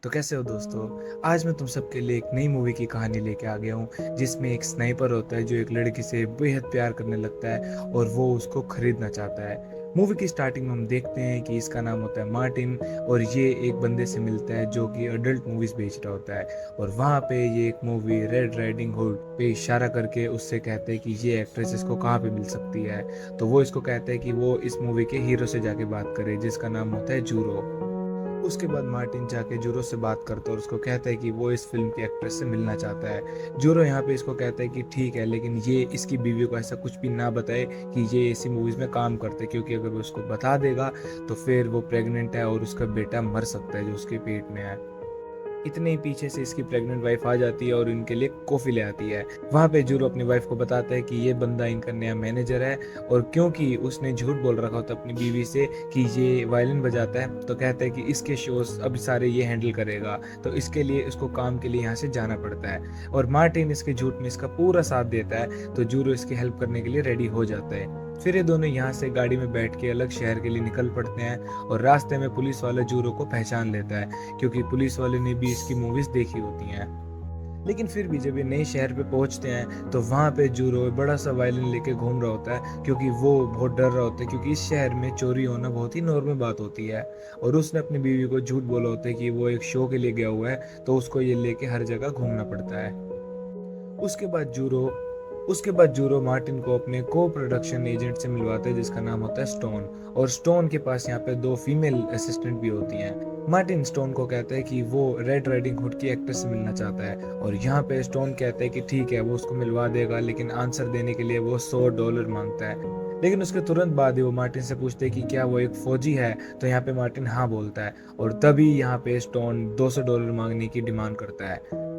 तो कैसे हो दोस्तों। आज मैं तुम सबके लिए एक नई मूवी की कहानी लेके आ गया हूँ जिसमें एक स्नाइपर होता है जो एक लड़की से बेहद प्यार करने लगता है और वो उसको खरीदना चाहता है। मूवी की स्टार्टिंग में हम देखते हैं कि इसका नाम होता है मार्टिन और ये एक बंदे से मिलता है जो कि अडल्ट मूवीज बेच रहा होता है। और वहाँ पे ये एक मूवी रेड राइडिंग हुड पे इशारा करके उससे कहते हैं कि ये एक्ट्रेस इसको कहाँ पे मिल सकती है। तो वो इसको कहता है कि वो इस मूवी के हीरो से जाके बात करे जिसका नाम होता है जूरो। उसके बाद मार्टिन जाके जूरो से बात करता है और उसको कहता है कि वो इस फिल्म की एक्ट्रेस से मिलना चाहता है। जूरो यहाँ पे इसको कहता है कि ठीक है, लेकिन ये इसकी बीवी को ऐसा कुछ भी ना बताए कि ये ऐसी मूवीज में काम करते, क्योंकि अगर वो उसको बता देगा तो फिर वो प्रेग्नेंट है और उसका बेटा मर सकता है जो उसके पेट में है। इतने ही पीछे से इसकी प्रेग्नेंट वाइफ आ जाती है और इनके लिए कॉफी ले आती है। वहां पे जूरो अपनी वाइफ को बताता है कि ये बंदा इनका नया मैनेजर है और क्योंकि उसने झूठ बोल रखा होता अपनी बीवी से कि ये वायलिन बजाता है, तो कहता है कि इसके शोज अब सारे ये हैंडल करेगा, तो इसके लिए इसको काम के लिए यहाँ से जाना पड़ता है। और मार्टिन इसके झूठ में इसका पूरा साथ देता है, तो जूरो इसकी हेल्प करने के लिए रेडी हो जाता है। फिर ये दोनों यहाँ से गाड़ी में बैठ के अलग शहर के लिए निकल पड़ते हैं और रास्ते में पुलिस वाला जूरो को पहचान लेता है क्योंकि पुलिस वाले ने भी इसकी मूवीज देखी होती हैं। लेकिन फिर भी जब ये नए शहर पे पहुंचते हैं तो वहाँ पे जूरो बड़ा सा वायलिन लेके घूम रहा होता है क्योंकि वो बहुत डर रहा होता है, क्योंकि इस शहर में चोरी होना बहुत ही नॉर्मल बात होती है। और उसने अपनी बीवी को झूठ बोला होता है कि वो एक शो के लिए गया हुआ है, तो उसको ये लेके हर जगह घूमना पड़ता है। उसके बाद जूरो उसके बाद जूरो मार्टिन को अपने को प्रोडक्शन एजेंट से मिलवाता है जिसका नाम होता है स्टोन। और स्टोन के पास यहाँ पे दो फीमेल असिस्टेंट भी होती हैं। मार्टिन स्टोन को कहता है कि वो रेड राइडिंग हुड की एक्ट्रेस से मिलना चाहता है और यहाँ पे स्टोन कहता है कि ठीक है, वो उसको मिलवा देगा, लेकिन आंसर देने के लिए वो $100 मांगता है। लेकिन उसके तुरंत बाद ही वो मार्टिन से पूछते हैं कि क्या वो एक फौजी है, तो यहाँ पे मार्टिन हाँ बोलता है और तभी यहाँ पे स्टोन $200 मांगने की डिमांड करता है।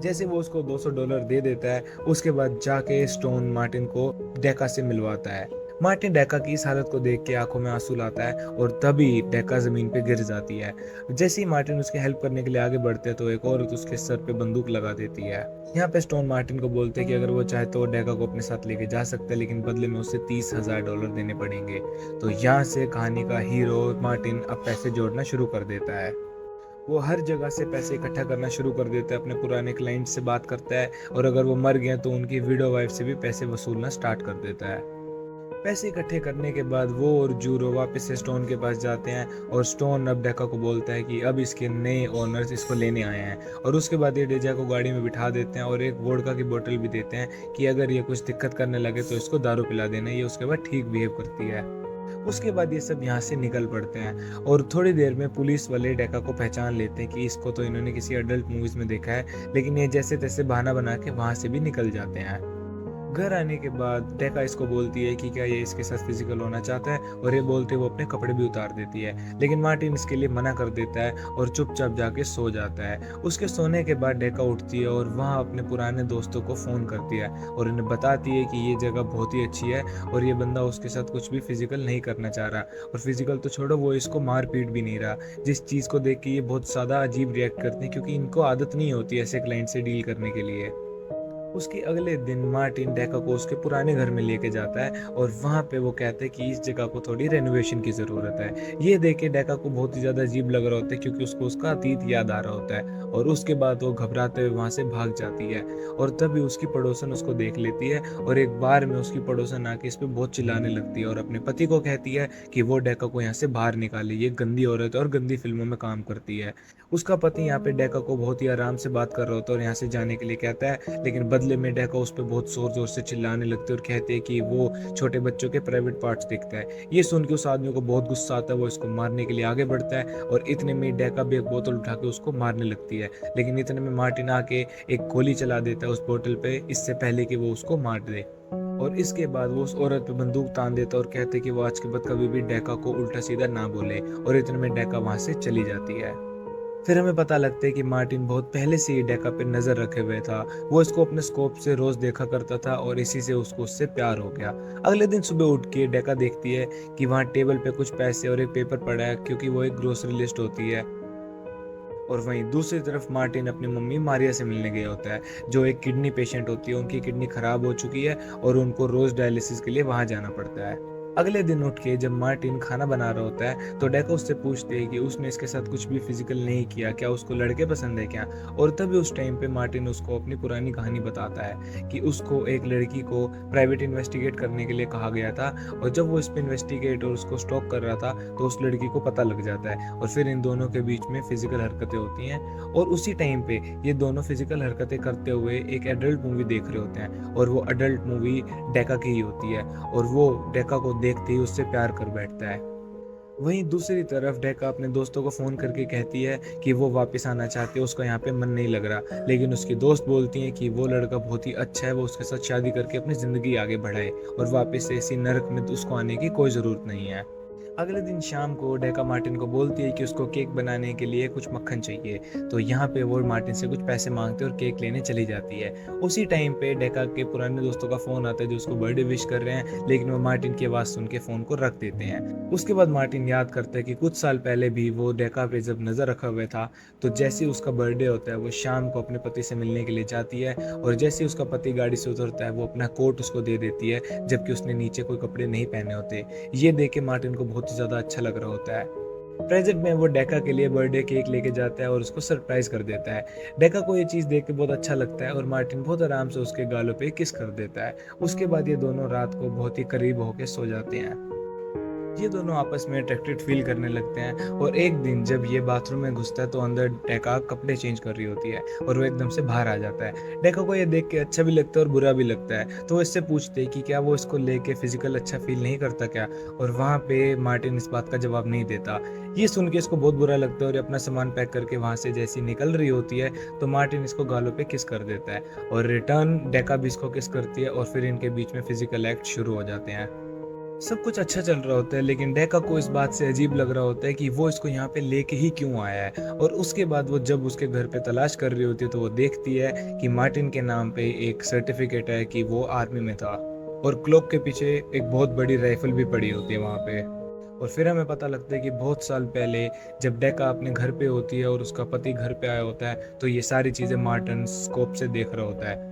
जैसे वो उसको $200 दे देता है, उसके बाद जाके स्टोन मार्टिन को डेका से मिलवाता है। मार्टिन डेका की इस हालत को देख के आंखों में आंसू लाता है और तभी डेका जमीन पे गिर जाती है। जैसे ही मार्टिन उसकी हेल्प करने के लिए आगे बढ़ते हैं तो एक औरत उसके सर पे बंदूक लगा देती है। यहाँ पे स्टोन मार्टिन को बोलते हैं कि अगर वो चाहे तो वो डेका को अपने साथ लेके जा सकता है, लेकिन बदले में उसे $30,000 देने पड़ेंगे। तो यहाँ से कहानी का हीरो मार्टिन अब पैसे जोड़ना शुरू कर देता है। वो हर जगह से पैसे इकट्ठा करना शुरू कर देता है, अपने पुराने क्लाइंट से बात करता है और अगर वो मर गए तो उनकी विडो वाइफ से भी पैसे वसूलना स्टार्ट कर देता है। पैसे इकट्ठे करने के बाद वो और जूरो वापस से स्टोन के पास जाते हैं और स्टोन अब डेका को बोलता है कि अब इसके नए ओनर्स इसको लेने आए हैं। और उसके बाद ये डेजा को गाड़ी में बिठा देते हैं और एक वोडका की बोतल भी देते हैं कि अगर ये कुछ दिक्कत करने लगे तो इसको दारू पिला देना, ये उसके बाद ठीक बिहेव करती है। उसके बाद ये सब यहाँ से निकल पड़ते हैं और थोड़ी देर में पुलिस वाले डेका को पहचान लेते हैं कि इसको तो इन्होंने किसी अडल्ट मूवीज में देखा है, लेकिन ये जैसे तैसे बहाना बना के वहां से भी निकल जाते हैं। घर आने के बाद डेका इसको बोलती है कि क्या ये इसके साथ फिजिकल होना चाहता है और ये बोलते वो अपने कपड़े भी उतार देती है, लेकिन मार्टिन इसके लिए मना कर देता है और चुपचाप जाके सो जाता है। उसके सोने के बाद डेका उठती है और वहाँ अपने पुराने दोस्तों को फ़ोन करती है और इन्हें बताती है कि ये जगह बहुत ही अच्छी है और ये बंदा उसके साथ कुछ भी फिजिकल नहीं करना चाह रहा। और फिजिकल तो छोड़ो, वो इसको मार पीट भी नहीं रहा। जिस चीज़ को देख के ये बहुत ज़्यादा अजीब रिएक्ट करते हैं क्योंकि इनको आदत नहीं होती ऐसे क्लाइंट से डील करने के लिए। उसके अगले दिन मार्टिन डेका को उसके पुराने घर में लेके जाता है और वहाँ पे वो कहते हैं कि इस जगह को थोड़ी रेनोवेशन की ज़रूरत है। ये देख के डेका को बहुत ही ज़्यादा अजीब लग रहा होता है क्योंकि उसको उसका अतीत याद आ रहा होता है। और उसके बाद वो घबराते हुए वहाँ से भाग जाती है और तभी उसकी पड़ोसन उसको देख लेती है और एक बार में उसकी पड़ोसन आके इस पर बहुत चिल्लाने लगती है और अपने पति को कहती है कि वो डेका को यहाँ से बाहर निकाले, ये गंदी औरत है और गंदी फिल्मों में काम करती है। उसका पति यहाँ पे डेका को बहुत ही आराम से बात कर रहा होता है और यहाँ से जाने के लिए कहता है, लेकिन बदले में डेका उस पर बहुत जोर जोर से चिल्लाने लगते हैं और कहते हैं कि वो छोटे बच्चों के प्राइवेट पार्ट्स देखता है। ये सुन के उस आदमी को बहुत गुस्सा आता है, वो इसको मारने के लिए आगे बढ़ता है और इतने में डेका भी एक बोतल उठा के उसको मारने लगती है, लेकिन इतने में मार्टिन आके एक गोली चला देता है उस बोतल पे इससे पहले कि वो उसको मार दे। और इसके बाद वो उस औरत पे बंदूक तान देता है और कहते हैं कि वो आज के बाद कभी भी डेका को उल्टा सीधा ना बोले, और इतने में डेका वहां से चली जाती है। फिर हमें पता लगता है कि मार्टिन बहुत पहले से ही डेका पे नजर रखे हुए था। वो इसको अपने स्कोप से रोज देखा करता था और इसी से उसको उससे प्यार हो गया। अगले दिन सुबह उठ के डेका देखती है कि वहाँ टेबल पे कुछ पैसे और एक पेपर पड़ा है क्योंकि वो एक ग्रोसरी लिस्ट होती है। और वहीं दूसरी तरफ मार्टिन अपनी मम्मी मारिया से मिलने गया होता है जो एक किडनी पेशेंट होती है। उनकी किडनी खराब हो चुकी है और उनको रोज डायलिसिस के लिए वहां जाना पड़ता है। अगले दिन उठ के जब मार्टिन खाना बना रहा होता है तो डेका उससे पूछते हैं कि उसने इसके साथ कुछ भी फिजिकल नहीं किया, क्या उसको लड़के पसंद है क्या। और तभी उस टाइम पे मार्टिन उसको अपनी पुरानी कहानी बताता है कि उसको एक लड़की को प्राइवेट इन्वेस्टिगेट करने के लिए कहा गया था, और जब वो इस पे इन्वेस्टिगेट और उसको स्टॉक कर रहा था तो उस लड़की को पता लग जाता है, और फिर इन दोनों के बीच में फिजिकल हरकतें होती हैं। और उसी टाइम पे ये दोनों फिजिकल हरकतें करते हुए एक एडल्ट मूवी देख रहे होते हैं, और वो एडल्ट मूवी डेका की ही होती है, और वो डेका को देखते ही उससे प्यार कर बैठता है। वहीं दूसरी तरफ डेका अपने दोस्तों को फ़ोन करके कहती है कि वो वापस आना चाहती है, उसका यहाँ पे मन नहीं लग रहा। लेकिन उसकी दोस्त बोलती हैं कि वो लड़का बहुत ही अच्छा है, वो उसके साथ शादी करके अपनी ज़िंदगी आगे बढ़ाए, और वापस से इसी नरक में तो उसको आने की कोई ज़रूरत नहीं है। अगले दिन शाम को डेका मार्टिन को बोलती है कि उसको केक बनाने के लिए कुछ मक्खन चाहिए, तो यहाँ पे वो मार्टिन से कुछ पैसे मांगते हैं और केक लेने चली जाती है। उसी टाइम पे डेका के पुराने दोस्तों का फ़ोन आता है जो उसको बर्थडे विश कर रहे हैं, लेकिन वो मार्टिन की आवाज़ सुन के फ़ोन को रख देते हैं। उसके बाद मार्टिन याद करता है कि कुछ साल पहले भी वो डेका पे जब नज़र रखा हुआ था, तो जैसे ही उसका बर्थडे होता है वो शाम को अपने पति से मिलने के लिए जाती है, और जैसे ही उसका पति गाड़ी से उतरता है वो अपना कोट उसको दे देती है, जबकि उसने नीचे कोई कपड़े नहीं पहने होते। ये देख के मार्टिन को बहुत ही ज़्यादा अच्छा लग रहा होता है। प्रेजेंट में वो डेका के लिए बर्थडे केक लेके जाता है और उसको सरप्राइज कर देता है। डेका को ये चीज़ देख के बहुत अच्छा लगता है, और मार्टिन बहुत आराम से उसके गालों पे किस कर देता है। उसके बाद ये दोनों रात को बहुत ही करीब होके सो जाते हैं। ये दोनों आपस में अट्रैक्टेड फील करने लगते हैं, और एक दिन जब ये बाथरूम में घुसता है तो अंदर डेका कपड़े चेंज कर रही होती है, और वो एकदम से बाहर आ जाता है। डेका को ये देख के अच्छा भी लगता है और बुरा भी लगता है, तो वो इससे पूछते हैं कि क्या वो इसको लेके फिजिकल अच्छा फील नहीं करता क्या, और वहाँ पे मार्टिन इस बात का जवाब नहीं देता। ये सुन के इसको बहुत बुरा लगता है, और ये अपना सामान पैक करके वहाँ से जैसी निकल रही होती है तो मार्टिन इसको गालों पे किस कर देता है, और रिटर्न डेका भी इसको किस करती है, और फिर इनके बीच में फिजिकल एक्ट शुरू हो जाते हैं। सब कुछ अच्छा चल रहा होता है, लेकिन डेका को इस बात से अजीब लग रहा होता है कि वो इसको यहाँ पे लेके ही क्यों आया है। और उसके बाद वो जब उसके घर पे तलाश कर रही होती है तो वो देखती है कि मार्टिन के नाम पे एक सर्टिफिकेट है कि वो आर्मी में था, और क्लॉक के पीछे एक बहुत बड़ी राइफल भी पड़ी होती है वहाँ पे। और फिर हमें पता लगता है कि बहुत साल पहले जब डेका अपने घर पे होती है और उसका पति घर पे आया होता है, तो ये सारी चीज़ें मार्टिन स्कोप से देख रहा होता है।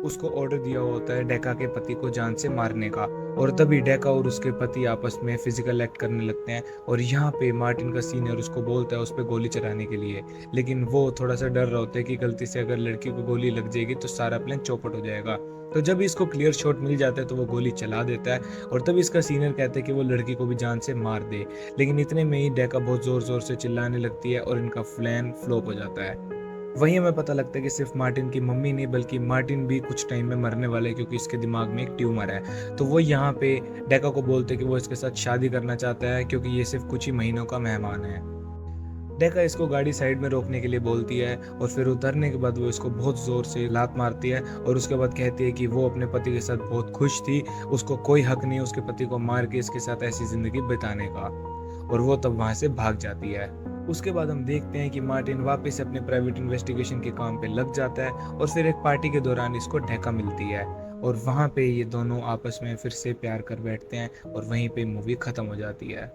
उसको ऑर्डर दिया होता है डेका के पति को जान से मारने का, और तभी डेका और उसके पति आपस में फिजिकल एक्ट करने लगते हैं, और यहाँ पे मार्टिन का सीनियर उसको बोलता है उस पर गोली चलाने के लिए, लेकिन वो थोड़ा सा डर रहा होता है कि गलती से अगर लड़की को गोली लग जाएगी तो सारा प्लान चौपट हो जाएगा। तो जब इसको क्लियर शॉट मिल जाता है तो वो गोली चला देता है, और तभी इसका सीनियर कहता है कि वो लड़की को भी जान से मार दे, लेकिन इतने में ही डेका बहुत ज़ोर ज़ोर से चिल्लाने लगती है और इनका प्लान फ्लॉप हो जाता है। वहीं हमें पता लगता है कि सिर्फ मार्टिन की मम्मी नहीं बल्कि मार्टिन भी कुछ टाइम में मरने वाला है, क्योंकि इसके दिमाग में एक ट्यूमर है। तो वो यहाँ पे डेका को बोलते हैं कि वो इसके साथ शादी करना चाहता है, क्योंकि ये सिर्फ कुछ ही महीनों का मेहमान है। डेका इसको गाड़ी साइड में रोकने के लिए बोलती है, और फिर उतरने के बाद वो इसको बहुत ज़ोर से लात मारती है, और उसके बाद कहती है कि वो अपने पति के साथ बहुत खुश थी, उसको कोई हक नहीं उसके पति को मार के इसके साथ ऐसी ज़िंदगी बिताने का, और वो तब वहाँ से भाग जाती है। उसके बाद हम देखते हैं कि मार्टिन वापस से अपने प्राइवेट इन्वेस्टिगेशन के काम पे लग जाता है, और फिर एक पार्टी के दौरान इसको डेका मिलती है, और वहाँ पे ये दोनों आपस में फिर से प्यार कर बैठते हैं, और वहीं पे मूवी ख़त्म हो जाती है।